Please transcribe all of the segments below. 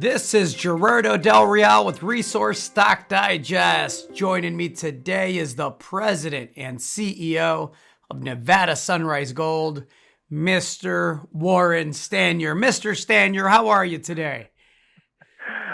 This is Gerardo Del Real with Resource Stock Digest. Joining me today is the president and CEO of Nevada Sunrise Gold, Mr. Warren Stanyer. Mr. Stanyer, how are you today?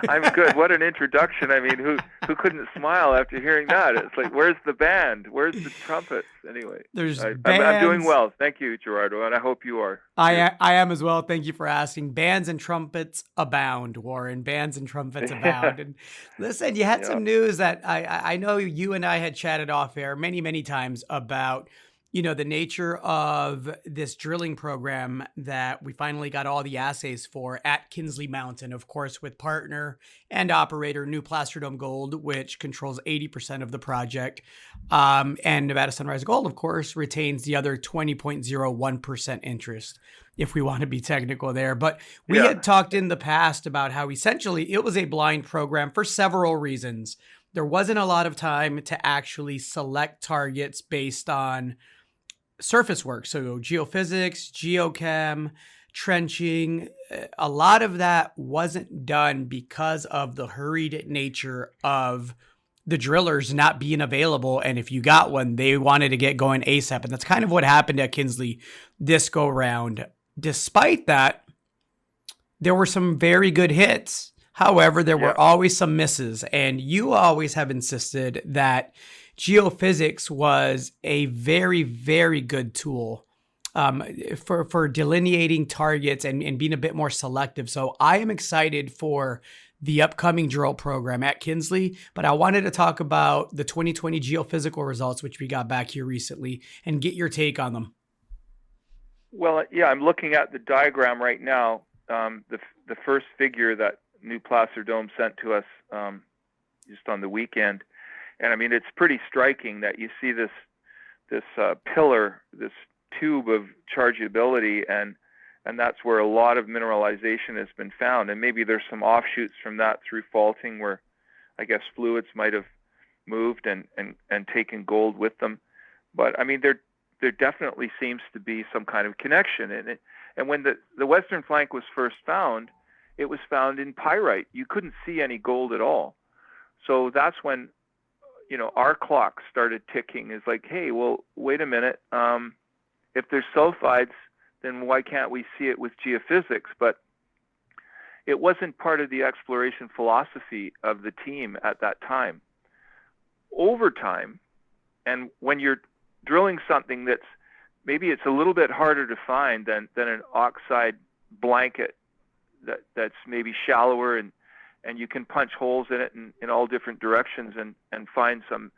I'm good. What an introduction. I mean, who couldn't smile after hearing that? It's like, where's the band? Where's the trumpets? Anyway, There's I'm doing bands. well. Thank you, Gerardo, and I hope you are. I am as well. Thank you for asking. Bands and trumpets abound, Warren. Bands and trumpets abound. And listen, you had Yeah. some news that I know you and I had chatted off air many times about, the nature of this drilling program that we finally got all the assays for at Kinsley Mountain, of course, with partner and operator New Placer Dome Gold, which controls 80% of the project. And Nevada Sunrise Gold, of course, retains the other 20.01% interest, if we want to be technical there. But we had talked in the past about how essentially it was a blind program for several reasons. There wasn't a lot of time to actually select targets based on surface work. So geophysics, geochem, trenching, a lot of that wasn't done because of the hurried nature of the drillers not being available. And if you got one, they wanted to get going ASAP. And that's kind of what happened at Kinsley this go round. Despite that, there were some very good hits. However, there were always some misses. And you always have insisted that geophysics was a very good tool for delineating targets and being a bit more selective. So I am excited for the upcoming drill program at Kinsley, but I wanted to talk about the 2020 geophysical results, which we got back here recently, and get your take on them. Well, I'm looking at the diagram right now. The first figure that New Placer Dome sent to us just on the weekend. And I mean, it's pretty striking that you see this pillar, this tube of chargeability, and that's where a lot of mineralization has been found. And maybe there's some offshoots from that through faulting where I guess fluids might have moved and taken gold with them. But I mean, there definitely seems to be some kind of connection. And when the western flank was first found, it was found in pyrite. You couldn't see any gold at all. So that's when our clock started ticking. Is like, hey, well, wait a minute. If there's sulfides, then why can't we see it with geophysics? But it wasn't part of the exploration philosophy of the team at that time. Over time, and when you're drilling something that's maybe it's a little bit harder to find than an oxide blanket that's maybe shallower and you can punch holes in it in all different directions and find some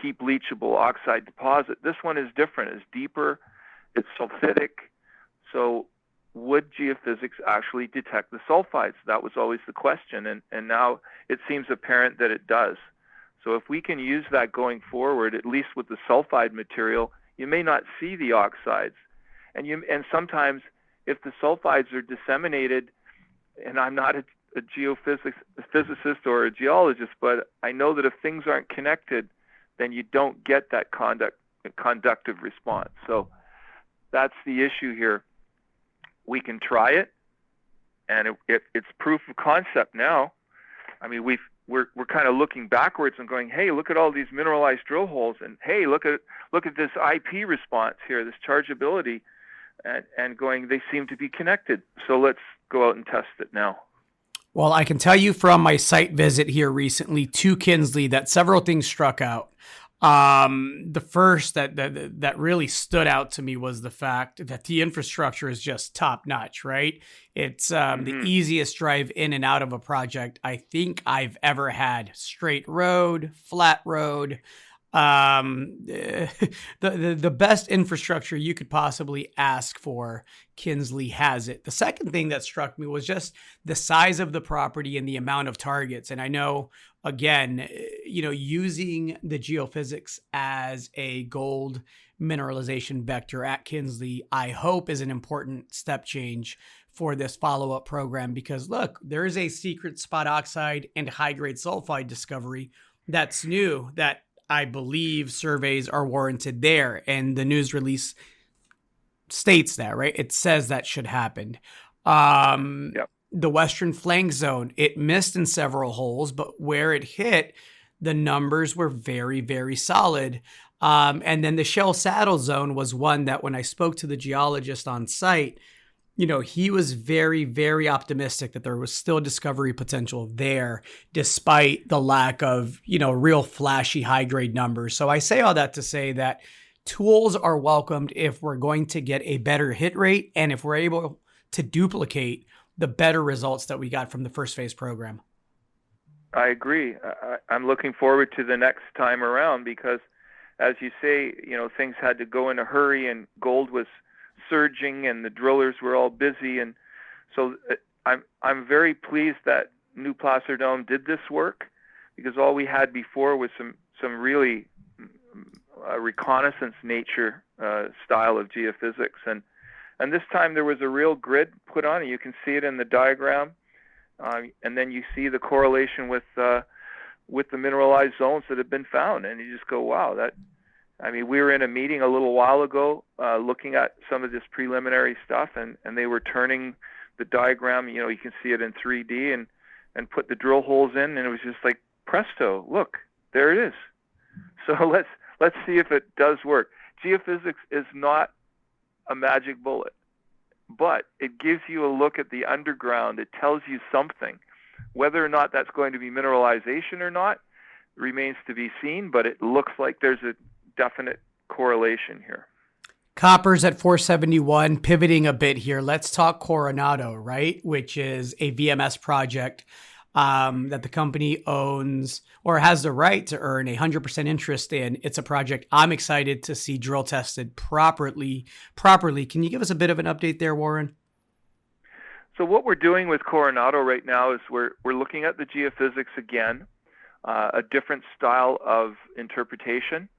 heap leachable oxide deposit. This one is different. It's deeper. It's sulfidic. So would geophysics actually detect the sulfides? That was always the question. And now it seems apparent that it does. So if we can use that going forward, at least with the sulfide material, you may not see the oxides. And sometimes if the sulfides are disseminated, and I'm not a geophysicist or a geologist, but I know that if things aren't connected, then you don't get that conductive response. So that's the issue here. We can try it, and it's proof of concept now. I mean, we're kind of looking backwards and going, hey, look at all these mineralized drill holes, and hey, look at this IP response here, this chargeability, and going, they seem to be connected. So let's go out and test it now. Well, I can tell you from my site visit here recently to Kinsley that several things struck out. The first that really stood out to me was the fact that the infrastructure is just top notch, right? It's the easiest drive in and out of a project I think I've ever had. Straight road, flat road. The best infrastructure you could possibly ask for, Kinsley has it. The second thing that struck me was just the size of the property and the amount of targets. And I know, again, using the geophysics as a gold mineralization vector at Kinsley, I hope is an important step change for this follow-up program, because look, there is a secret spot oxide and high-grade sulfide discovery that's new that I believe surveys are warranted there. And the news release states that, right? It says that should happen. Yep. the western flank zone, it missed in several holes, but where it hit, the numbers were very, very solid. And then the Shell Saddle Zone was one that when I spoke to the geologist on site, he was very, very optimistic that there was still discovery potential there, despite the lack of, real flashy high grade numbers. So I say all that to say that tools are welcomed if we're going to get a better hit rate and if we're able to duplicate the better results that we got from the first phase program. I agree. I'm looking forward to the next time around because, as you say, things had to go in a hurry and gold was surging and the drillers were all busy, and so I'm very pleased that New Placer Dome did this work, because all we had before was some really reconnaissance nature style of geophysics, and this time there was a real grid put on it. You can see it in the diagram, and then you see the correlation with the mineralized zones that have been found, and you just go, wow, we were in a meeting a little while ago looking at some of this preliminary stuff, and they were turning the diagram, you can see it in 3D, and put the drill holes in, and it was just like, presto, look, there it is. So let's see if it does work. Geophysics is not a magic bullet, but it gives you a look at the underground. It tells you something. Whether or not that's going to be mineralization or not remains to be seen, but it looks like there's a definite correlation here. Copper's at 471, pivoting a bit here. Let's talk Coronado, right? Which is a VMS project that the company owns or has the right to earn 100% interest in. It's a project I'm excited to see drill tested properly. Can you give us a bit of an update there, Warren? So what we're doing with Coronado right now is we're looking at the geophysics again, a different style of interpretation.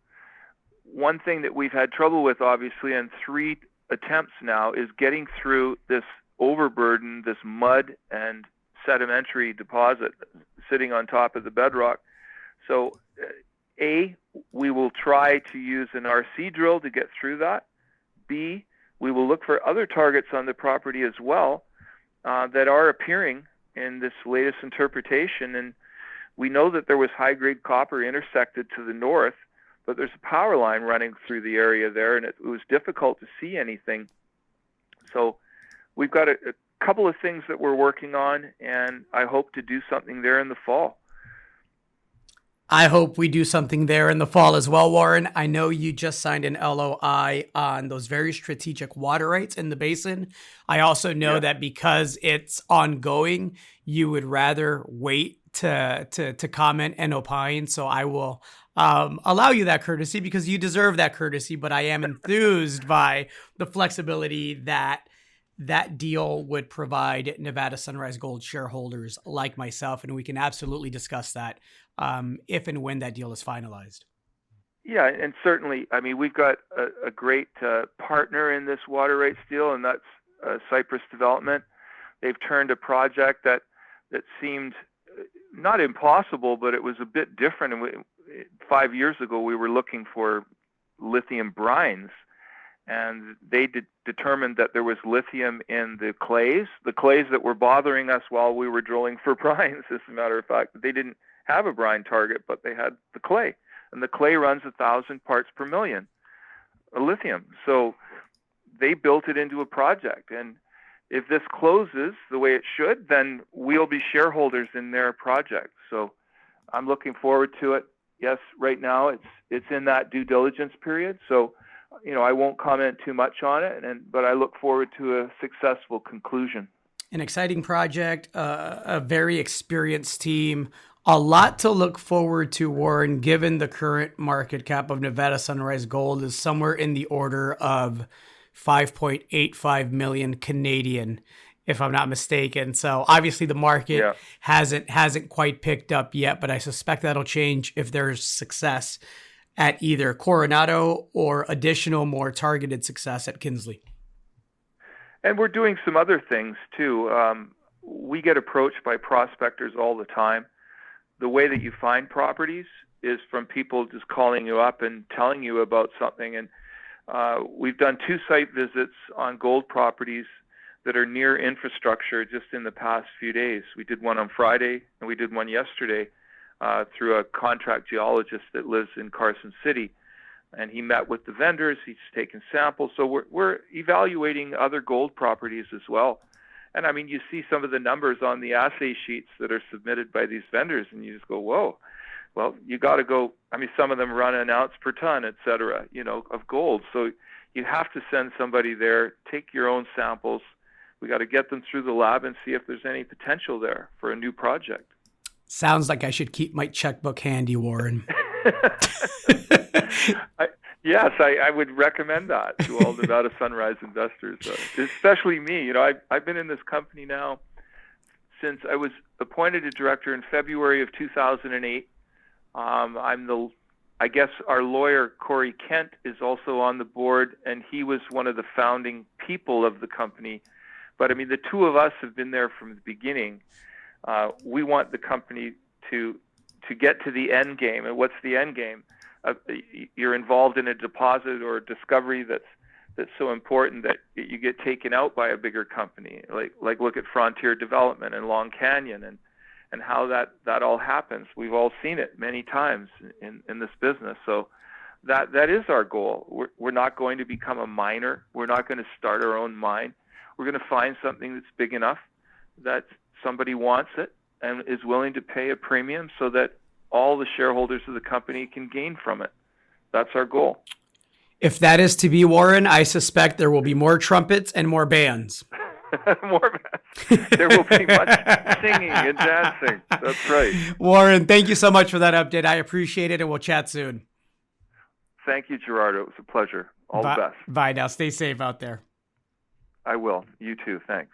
One thing that we've had trouble with, obviously, in 3 attempts now, is getting through this overburden, this mud and sedimentary deposit sitting on top of the bedrock. So, A, we will try to use an RC drill to get through that. B, we will look for other targets on the property as well that are appearing in this latest interpretation. And we know that there was high-grade copper intersected to the north, but there's a power line running through the area there, and it was difficult to see anything. So we've got a couple of things that we're working on, and I hope to do something there in the fall. I hope we do something there in the fall as well, Warren. I know you just signed an LOI on those very strategic water rights in the basin. I also know that because it's ongoing, you would rather wait to comment and opine. So I will allow you that courtesy because you deserve that courtesy. But I am enthused by the flexibility that deal would provide Nevada Sunrise Gold shareholders like myself, and we can absolutely discuss that if and when that deal is finalized. Yeah, and certainly, we've got a great partner in this water rights deal, and that's Cypress Development. They've turned a project that seemed not impossible, but it was a bit different. And 5 years ago, we were looking for lithium brines, and they determined that there was lithium in the clays that were bothering us while we were drilling for brines. As a matter of fact, they didn't have a brine target, but they had the clay, and the clay runs 1,000 parts per million of lithium. So they built it into a project, and if this closes the way it should, then we'll be shareholders in their project. So I'm looking forward to it. Yes, right now it's in that due diligence period. So, I won't comment too much on it, but I look forward to a successful conclusion. An exciting project, a very experienced team, a lot to look forward to, Warren, given the current market cap of Nevada Sunrise Gold is somewhere in the order of 5.85 million Canadian, if I'm not mistaken. So obviously the market hasn't quite picked up yet, but I suspect that'll change if there's success at either Coronado or additional more targeted success at Kinsley. And we're doing some other things too. We get approached by prospectors all the time. The way that you find properties is from people just calling you up and telling you about something. And we've done 2 site visits on gold properties that are near infrastructure just in the past few days. We did one on Friday and we did one yesterday through a contract geologist that lives in Carson City. And he met with the vendors, he's taken samples. So we're evaluating other gold properties as well. And I mean, you see some of the numbers on the assay sheets that are submitted by these vendors and you just go, whoa. Well, you got to go, I mean, some of them run an ounce per ton, et cetera, of gold. So you have to send somebody there, take your own samples. We got to get them through the lab and see if there's any potential there for a new project. Sounds like I should keep my checkbook handy, Warren. Yes, I would recommend that to all Nevada Sunrise investors, especially me. I've been in this company now since I was appointed a director in February of 2008. I guess our lawyer, Corey Kent, is also on the board, and he was one of the founding people of the company. But I mean, the two of us have been there from the beginning. We want the company to get to the end game. And what's the end game? You're involved in a deposit or a discovery that's so important that you get taken out by a bigger company. Like look at Frontier Development and Long Canyon and how that all happens. We've all seen it many times in this business. So that is our goal. We're not going to become a miner. We're not going to start our own mine. We're going to find something that's big enough that somebody wants it and is willing to pay a premium so that all the shareholders of the company can gain from it. That's our goal. If that is to be, Warren, I suspect there will be more trumpets and more bands. There will be much singing and dancing. That's right. Warren, thank you so much for that update. I appreciate it, and we'll chat soon. Thank you, Gerardo. It was a pleasure. All the best. Bye now. Stay safe out there. I will. You too. Thanks.